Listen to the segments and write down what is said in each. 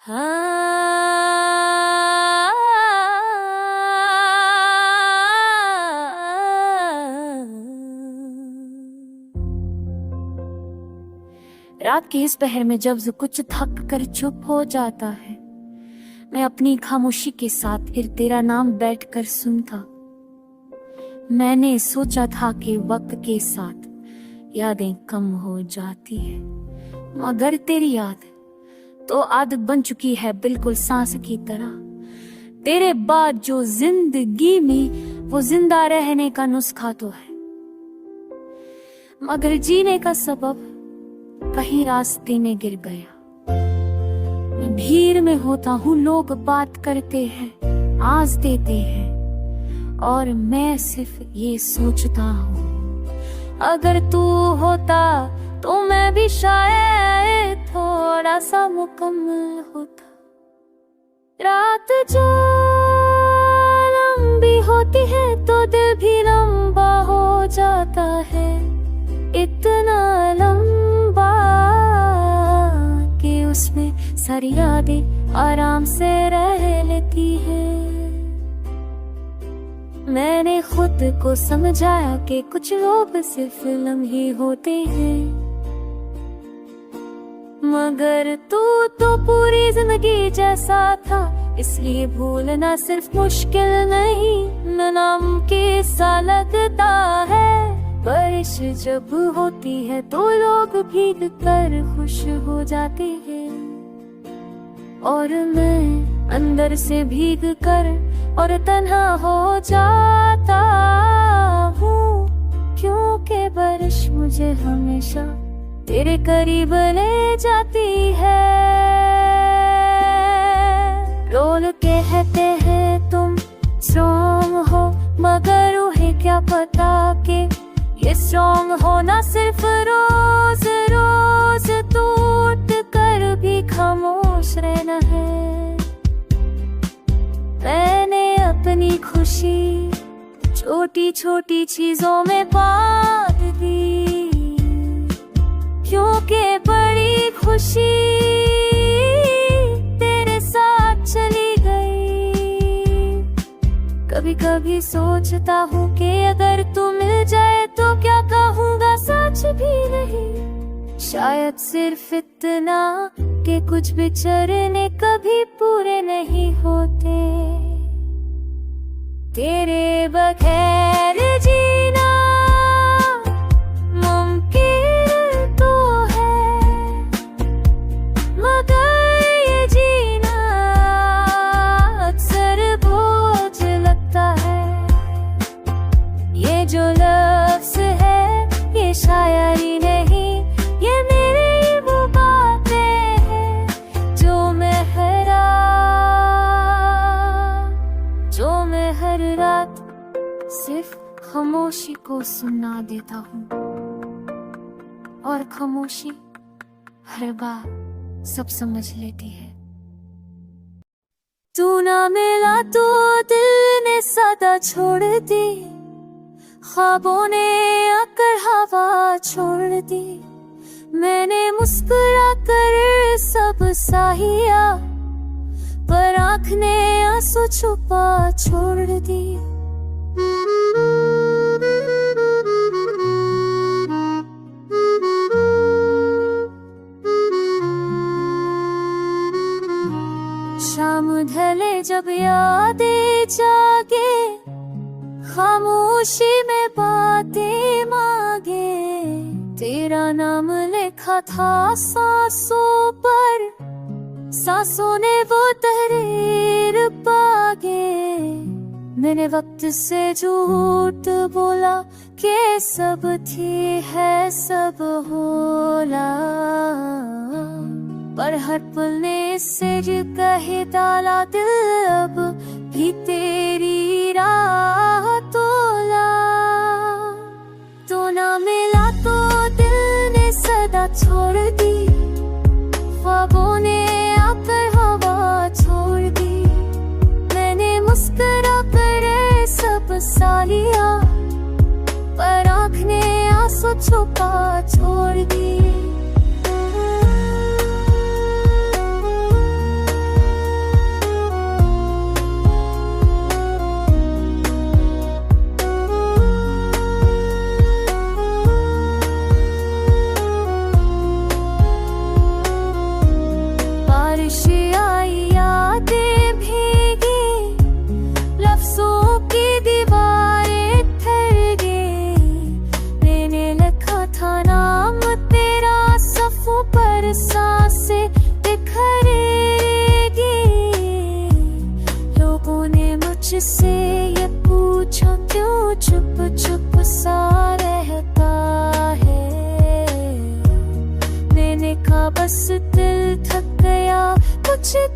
रात के इस पहर में जब कुछ थक कर चुप हो जाता है, मैं अपनी खामोशी के साथ फिर तेरा नाम बैठकर सुनता। मैंने सोचा था कि वक्त के साथ यादें कम हो जाती है, मगर तेरी याद तो आदत बन चुकी है, बिल्कुल सांस की तरह। तेरे बाद जो जिंदगी में वो जिंदा रहने का नुस्खा तो है, मगर जीने का सबब कहीं रास्ते में गिर गया। मैं भीड़ में होता हूँ, लोग बात करते हैं, आस देते हैं, और मैं सिर्फ ये सोचता हूँ अगर तू होता तो मैं भी शायद थोड़ा सा मुकम्मल होता। रात जो लंबी होती है तो दिल भी लंबा हो जाता है, इतना लंबा कि उसमें सारी यादें आराम से रह लेती है। मैंने खुद को समझाया कि कुछ लोग सिर्फ लम्हे होते हैं, मगर तू तो पूरी जिंदगी जैसा था, इसलिए भूलना सिर्फ मुश्किल नहीं, नामुमकिन सा लगता है। बारिश जब होती है तो लोग भीग कर खुश हो जाते हैं, और मैं अंदर से भीग कर और तन्हा हो जाता हूँ, क्योंकि बारिश मुझे हमेशा तेरे करीब ले जाती है। रोल कहते हैं तुम स्ट्रॉन्ग हो, मगर उन्हें क्या पता कि ये स्ट्रॉन्ग होना सिर्फ रोज रोज टूट कर भी खामोश रहना है। मैंने अपनी खुशी छोटी छोटी चीजों में बांट दी, क्योंकि बड़ी खुशी तेरे साथ चली गई। कभी कभी सोचता हूँ कि अगर तू मिल जाए तो क्या कहूँगा सच भी नहीं, शायद सिर्फ इतना कि कुछ बिछड़ने कभी पूरे नहीं होते। तेरे बगैर जीना मुमकिन तो है, मगर ये जीना अक्सर बोझ लगता है। ये जो लफ्ज़ है ये शायरी नहीं, ये मेरी वो बातें हैं जो मैं हर रात सिर्फ खामोशी को सुना देता हूँ, और खामोशी हर बार सब समझ लेती है। तू ना मिला तो दिल ने सदा छोड़ दी, ख्वाबों ने आकर हवा छोड़ दी। मैंने मुस्कुरा कर सब सहिया, पर आँख ने आंसू छुपा छोड़ दी। शाम ढले जब यादें जागे, खामोशी में बातें मांगे। तेरा नाम लिखा था सांसों पर, सांसों ने वो तहरीर पागे। मैंने वक्त से झूठ बोला कि सब थी है सब होला, पर हर पल ने सिर कहे डाला दिल अब भी तेरी राह तोला। तो ना मिला तो दिल ने सदा छोड़ दी, ख्वाबों ने आकर हवा छोड़ दी। मैंने मुस्कुरा कर सब सालिया, पर आँख ने आंसू छुपा छोड़ दी।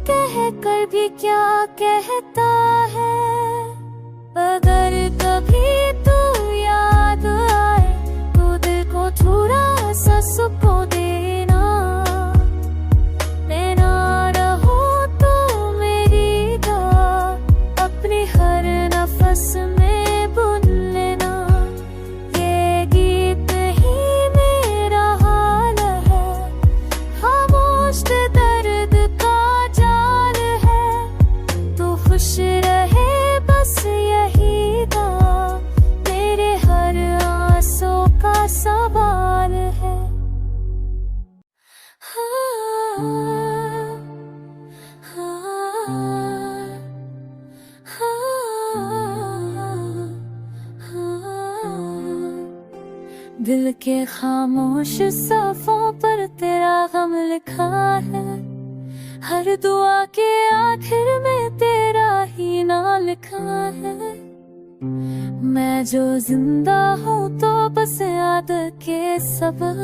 कह कर भी क्या कहता है। अगर कभी तू याद आए तो दिल को थोड़ा सा सुकून देना। नैना रहो तो मेरी दुआ अपने हर नफस में बुन लेना। ये गीत ही मेरा हाल है, खामोश दर्द का जाल है। तू खुश रहे बस यही दुआ मेरे हर आंसू का सवाल है। दिल के खामोश सफ़ों पर तेरा गम लिखा है। हर दुआ के आखिर में तेरा ही नाम लिखा है। मैं जो जिंदा हूँ तो बस याद के सबब,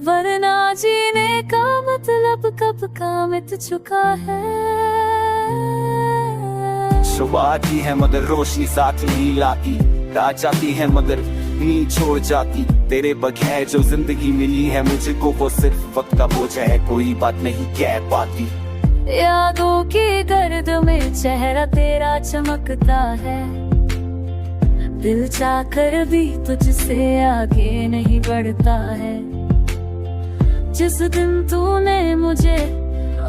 वरना जीने का मतलब कब का मिट चुका है। सुबह आती है मगर रोशनी साथ नहीं लाती, रात जाती है मगर नींद छोड़ जाती। तेरे बगैर जो जिंदगी मिली है मुझे को वो सिर्फ वक्त का बोझ है, कोई बात नहीं कह पाती। यादों की गर्द में चेहरा तेरा चमकता है। दिल चाहकर भी तुझसे आगे नहीं बढ़ता है। जिस दिन तूने मुझे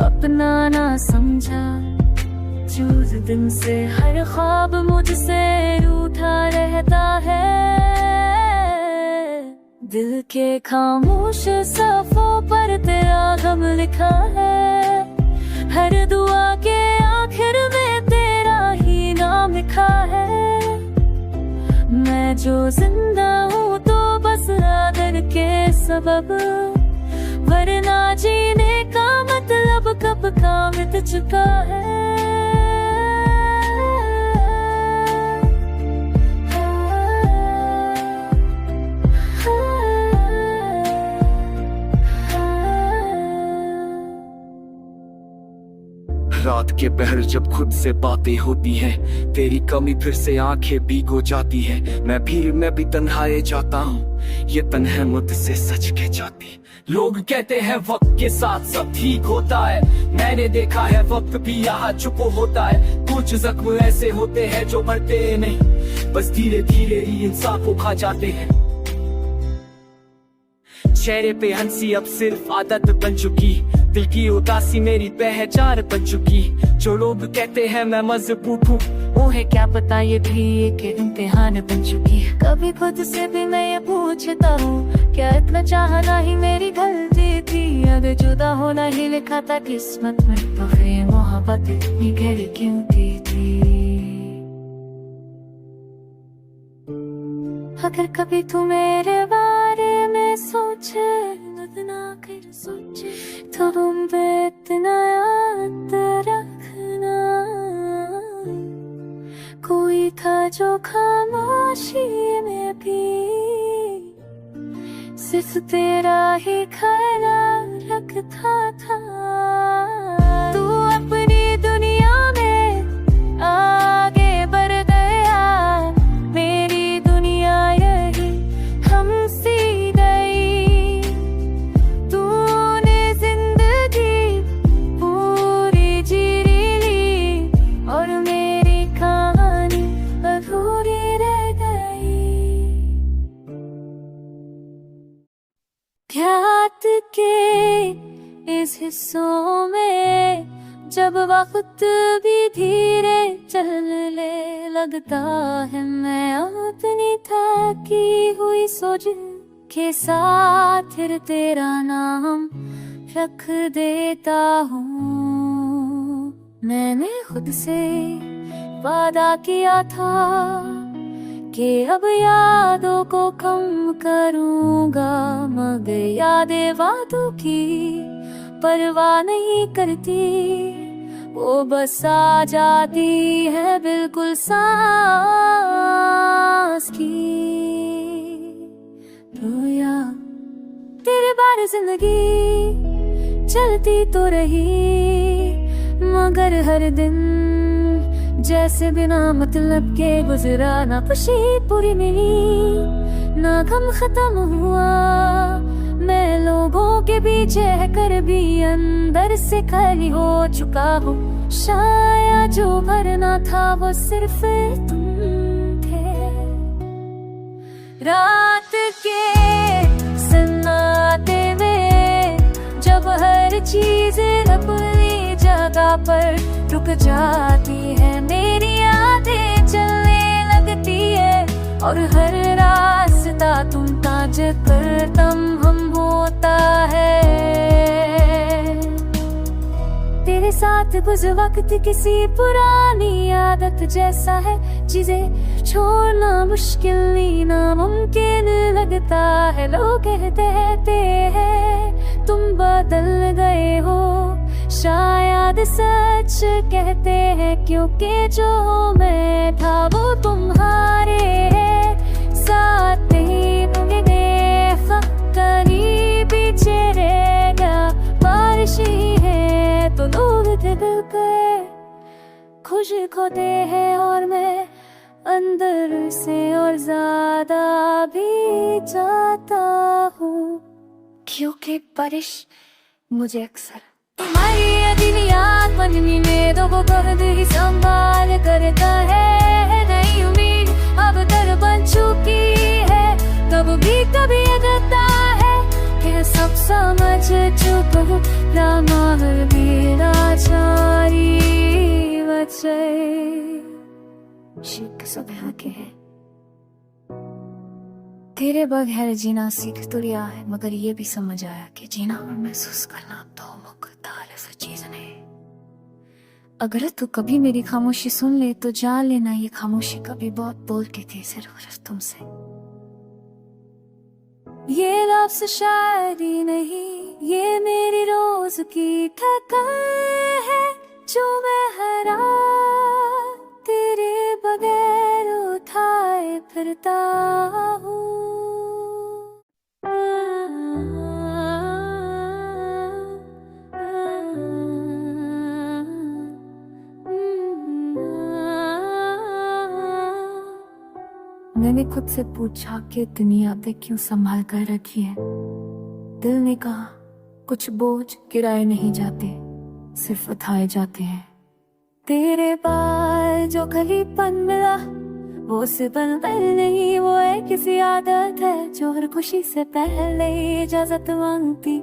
अपना ना समझा, उस दिन से हर ख्वाब मुझसे रूठा रहता है। दिल के खामोश सफ़ों पर तेरा गम लिखा है। हर दुआ के आखिर में तेरा ही नाम लिखा है। मैं जो जिंदा हूँ तो बस आदर के सबब, वरना जीने का मतलब कब का मिट चुका है। रात के पहर जब खुद से बातें होती हैं, तेरी कमी फिर से आंखें भीगो जाती है। मैं भीड़ में भी तन्हाए जाता हूँ, ये तन्हा मुझसे सच कह जाती। लोग कहते हैं वक्त के साथ सब ठीक होता है, मैंने देखा है वक्त भी यहाँ चुप होता है। कुछ जख्म ऐसे होते हैं जो मरते नहीं, बस धीरे धीरे ही इंसान को खा जाते हैं। चेहरे पे हंसी अब सिर्फ आदत बन चुकी, दिल की उदासी मेरी पहचान बन चुकी। जो लोग कहते हैं मैं मजबूत हूँ, उन्हें क्या पता ये भी एक इम्तिहान बन चुकी। कभी खुद से भी मैं ये पूछता हूँ, क्या इतना चाहना ही मेरी गलती थी। अगर जुदा होना ही लिखा था किस्मत में, तो फिर मोहब्बत इतनी गहरी क्यों थी। अगर कभी तू मेरे बारे में सोचे, ना कर सोचे, तो तुम पे इतना याद रखना। कोई था जो खामोशी में भी सिर्फ तेरा ही ख्याल रखता था। तू अपनी दुनिया में आगे बढ़ गया, मेरी दुनिया यही हमसी गई। तूने जिंदगी पूरी जी ली और मेरी कहानी अधूरी रह गई। रात के इस हिस्सों में जब वक्त भी धीरे चलने लगता है, मैं अपनी थकी हुई सोच के साथ फिर तेरा नाम रख देता हूँ। मैंने खुद से वादा किया था कि अब यादों को कम करूँगा, मगर यादें वादों की परवाह नहीं करती। वो बस आ जाती है बिल्कुल सांस की। रोया तेरे बारे जिंदगी चलती तो रही, मगर हर दिन जैसे बिना मतलब के गुजरा, ना खुशी पूरी मिली ना गम खत्म हुआ। मैं लोगों के बीच कर भी अंदर से खाली हो चुका हूँ। शायद जो भरना था वो सिर्फ तुम थे। रात के सन्नाटे में जब हर चीज अपनी जगह पर रुक जाती है, मेरी यादें चलने लगती है और हर रास्ता तुम ताज करतम हम होता है। तेरे साथ कुछ वक्त किसी पुरानी आदत जैसा है, चीजें छोड़ना मुश्किल नहीं नामुमकिन लगता है। लोग कहते हैं तुम बदल गए हो, शायद सच कहते हैं क्योंकि जो मैं था वो तुम्हारे साथ नहीं मिले। कहीं पीछे रह गया, बारिश ही है तो लोग दिल के खुश खोते हैं और मैं अंदर से और ज्यादा भी चाहता हूँ, क्योंकि बारिश मुझे अक्सर तुम्हारी अधीनी याद बननी में दो बहुत ही संभाल करता है। नई उम्मीद अब तक बन चुकी है, तब भी कभी लगता है कि सब समझ चुका हूँ। रामाहर वीराचारी बचे शिक सब यहाँ के हैं। तेरे बगैर जीना सीख तो लिया है, मगर ये भी समझ आया कि जीना और महसूस करना दो मुख्तलिफ चीजें नहीं। अगर तू कभी मेरी खामोशी सुन ले तो जान लेना ये खामोशी कभी बहुत बोलती थी, सिर्फ तुमसे। ये लफ्ज़ शायरी नहीं, ये मेरी रोज की थकान है जो मैं हरा तेरे बगैर उठाए फिरता हूँ। मैंने खुद से पूछा कि दुनिया पे क्यों संभाल कर रखी है। दिल ने कहा कुछ बोझ गिराए नहीं जाते, सिर्फ उठाए जाते हैं। तेरे बाल जो खलीपन मिला वो सिर्फ नहीं, वो है किसी आदत है जो हर खुशी से पहले ही इजाजत मांगती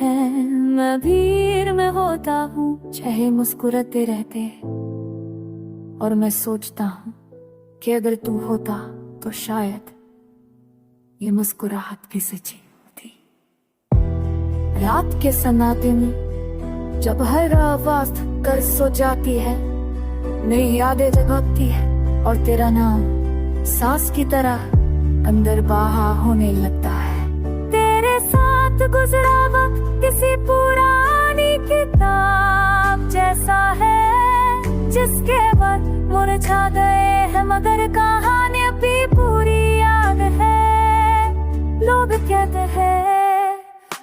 है। मैं भीड़ में होता हूँ चाहे मुस्कुराते रहते, और मैं सोचता हूँ कि अगर तू होता तो शायद ये मुस्कुराहट भी सच्ची थी। रात के सन्नाटे में जब हर आवाज कर सो जाती है, नई यादें जगाती है और तेरा नाम सांस की तरह अंदर बाहा होने लगता है। तेरे साथ गुजरा वक्त किसी पुरानी किताब जैसा है, जिसके बाद मुरझा गए हैं मगर कहानी अभी पूरी याद है। लोग कहते हैं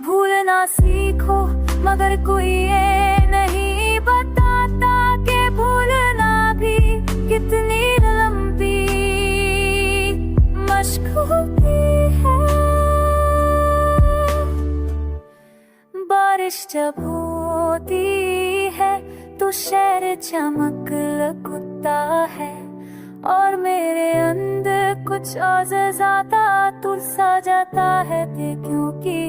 भूलना सीखो, मगर कोई ये नहीं बताता कि भूलना भी कितनी लंबी मशक होती है। बारिश जब होती है तो शहर चमक लगता है और मेरे अंदर कुछ और ज्यादा तुलसा जाता है, क्योंकि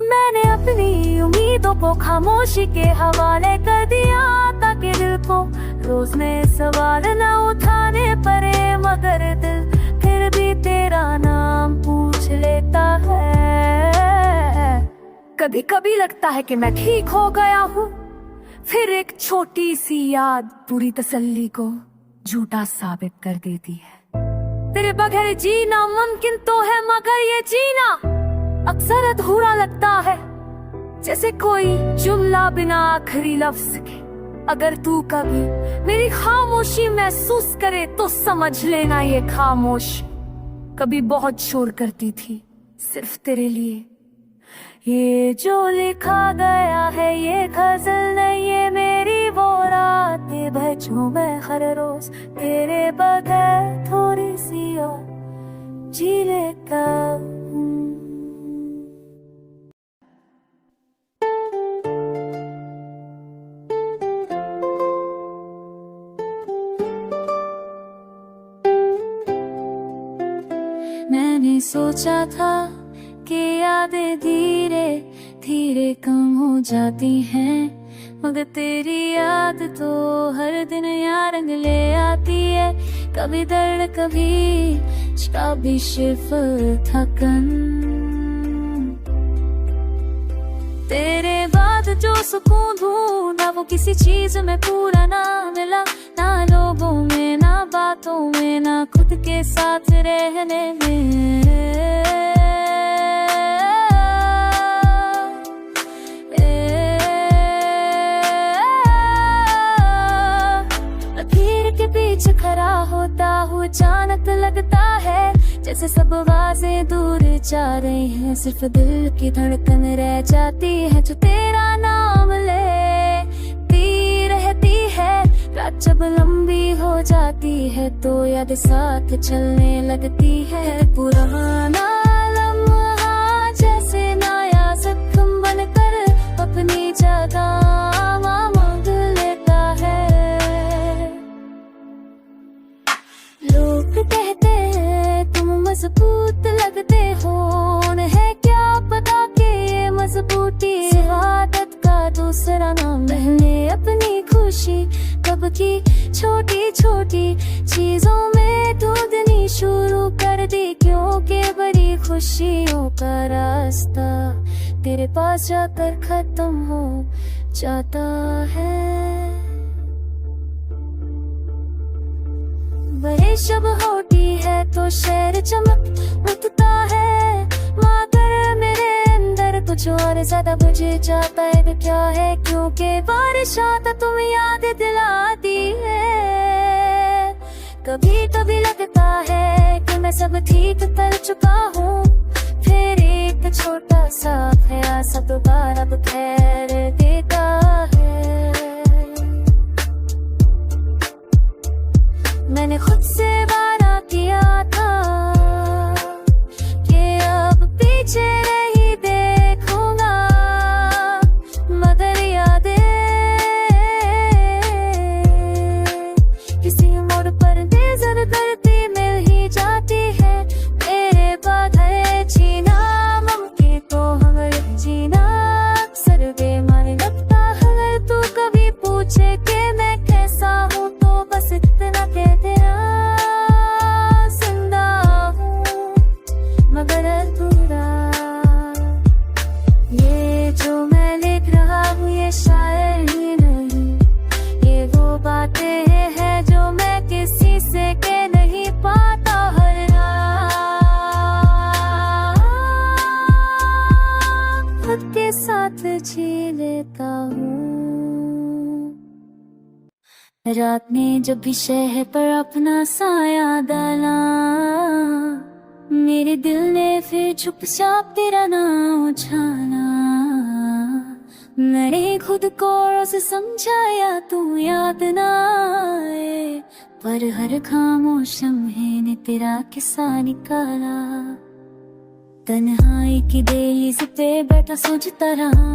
मैंने अपनी उम्मीदों को खामोशी के हवाले कर दिया ताकि दिल को रोज में सवाल न उठाने पड़े। मगर दिल फिर भी तेरा नाम पूछ लेता है। कभी कभी लगता है कि मैं ठीक हो गया हूँ, फिर एक छोटी सी याद पूरी तसल्ली को झूठा साबित कर देती है। तेरे बगैर जीना मुमकिन तो है, मगर ये जीना अक्सर अधूरा लगता है, जैसे कोई जुमला बिना आखिरी लफ्ज के। अगर तू कभी मेरी खामोशी महसूस करे तो समझ लेना ये खामोश कभी बहुत शोर करती थी सिर्फ तेरे लिए, ये जो लिखा गया है ये गजल नहीं, ये मेरी वो रातें बचूं मैं हर रोज तेरे बगैर थोड़ी सी और जी लेता हूँ। मैंने सोचा था कि यादें धीरे धीरे कम हो जाती हैं, मगर तेरी याद तो हर दिन यार रंग ले आती है। कभी दर्द कभी शराबी सिर्फ थकन, तेरे बाद जो सुकून ढूंढा वो किसी चीज में पूरा ना मिला, ना लोगों में ना बातों में ना खुद के साथ रहने में। पीछे खड़ा होता हूँ अचानक लगता है जैसे सब आवाजें दूर जा रही हैं, सिर्फ दिल की धड़कन रह जाती है जो तेरा नाम लेती रहती है। रात जब लंबी हो जाती है तो याद साथ चलने लगती है, पुराना लम्हा जैसे नया जख्म बनकर अपनी जगह मांग लेता है। लोग कहते हैं तुम मजबूत लगते हो, है क्या पता कि ये मजबूती आदत का दूसरा नाम। मैंने अपनी खुशी कब की छोटी छोटी चीजों में ढूंढनी शुरू कर दी, क्योंकि बड़ी खुशियों का रास्ता तेरे पास जाकर खत्म हो जाता है। बारिश जब होती है तो शहर चमक उठता है, मगर मेरे अंदर कुछ और ज्यादा बुझ जाता है। तो क्या है क्योंकि बारिश आता तुम याद दिलाती है। कभी कभी लगता है कि मैं सब ठीक कर चुका हूँ, फिर एक छोटा सा प्यासा दोबारा बिखेर देता है। मैंने खुद से वादा किया था कि अब पीछे नहीं देखूंगा, मगर यादें किसी मोड़ पर नजर करती मिल ही जाती है। मेरे बाद है जीना मुमकिन तो हमें जीना अक्सर बेमानी लगता है। तू कभी पूछे कि मैं कैसा हूँ तो बस इतना कह देना जिंदा हूँ मगर अधूरा। ये जो मैं लिख रहा हूँ ये शायर ही नहीं, ये वो बातें हैं जो मैं किसी से कह नहीं पाता। हर रात खुद के साथ जी लेता हूँ। रात ने जब भी शहर पर अपना साया डाला, मेरे दिल ने फिर चुपचाप तेरा नाम उछाला। मैंने खुद को रोज समझाया तू याद ना आए, पर हर खामोश लम्हे ने तेरा किस्सा निकाला। तन्हाई की दहलीज पे बैठा सोचता रहा,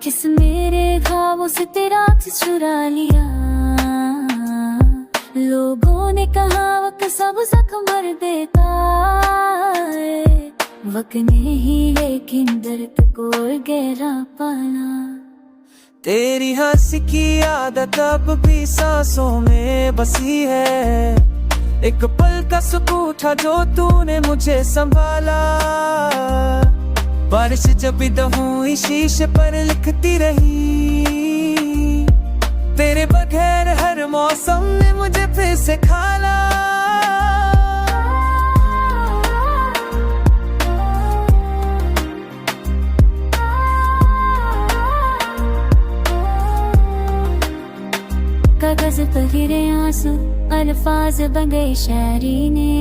किस मेरे ख्वाबों से तेरा अक्स चुरा लिया। लोगों ने कहा वक्त सब जख्म भर देता है, वक्त ने ही लेकिन दर्द को गहरा पाला। तेरी हंसी की आदत अब भी सांसों में बसी है, एक पल का सुकून था जो तूने मुझे संभाला। बारिश जब भी हुई शीशे पर लिखती रही, तेरे बगैर हर मौसम ने मुझे फिर से खाला। कागज पर गिरे आंसू, अल्फाज बन गए शायरी ने।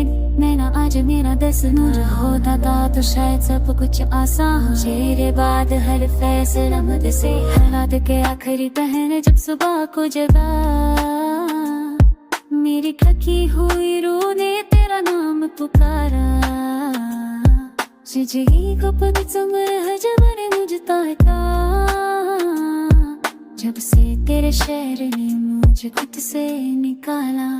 मैं ना आज मेरा 10 नूर होता था तो शायद सब कुछ आसान हो। तेरे बाद हर फैसला मुझसे हालात के आखिरी पहर जब सुबह को जगा, मेरी थकी हुई रूह ने तेरा नाम पुकारा। जिंदगी को पद संग्रह जमाने मुझता था, जब से तेरे शहर ने मुझे खुद से निकाला।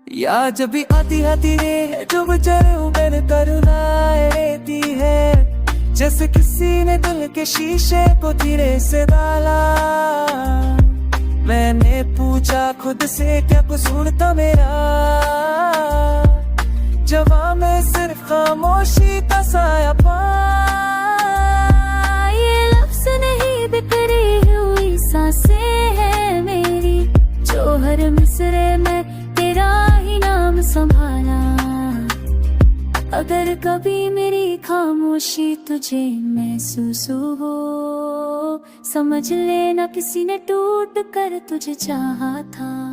या जब भी आती आती रे डूब जाऊं मैंने करुणाएं लेती है, जैसे किसी ने दिल के शीशे को धीरे से डाला। मैंने पूछा खुद से क्या कसूर था मेरा, जवाब में सिर्फ खामोशी का साया पा। ये लफ्ज़ नहीं बिखरी हुई सांसें है मेरी, जो हर मिसरे में तेरा ही नाम संभाला। अगर कभी मेरी खामोशी तुझे महसूस हो, समझ लेना किसी ने टूट कर तुझे चाहा था।